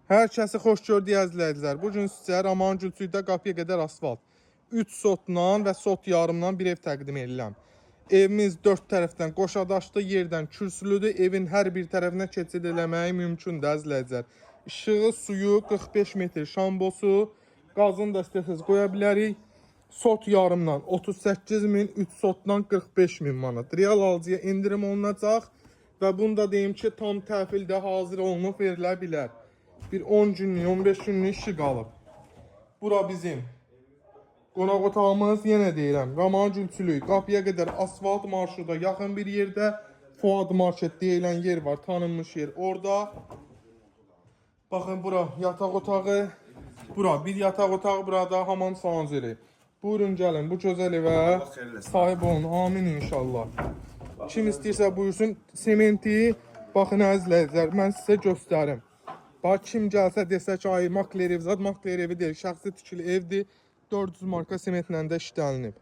Hər kəsi xoş gördük əzizləyicilər. Bu gün sizə Roman Gülçüydə qapıya qədər asfalt 3 sotla və sot yarımla bir ev təqdim edirəm. Evimiz 4 tərəfdən qoşadaşlı, yerdən kürsülüdür. Evin hər bir tərəfinə keçid eləməyi mümkündür əzizləyicilər. İşığı, suyu 45 metr şambosu, qazını da istəsəz qoya bilərik. Sot yarımla 38.000, 3 sotla 45.000 manat. Real alıcıya indirim olunacaq və bunu da deyim ki, tam təhvildə hazır olunub verilə bilər. Bir 10 günlük, 15 günlük işi qalıb. Bura bizim qonaq otağımız, yenə deyirəm, Roman Gülçülük, qapıya qədər asfalt marşruda yaxın bir yerdə Fuad Market deyilən yer var, tanınmış yer. Orada, baxın bura yataq otağı, bura bir yataq otağı, burada hamam sanzeli. Buyurun gəlin, bu gözəl evə sahib olun, amin inşallah. Kim istəyirsə buyursun, sementi, baxın əzizləyicilər, mən sizə göstərim. Bax, kim gəlsə desə ki, ay makler evi, zat makler evi deyil, şəxsi tikili evdir, 400 marka sementlə də işlənilib.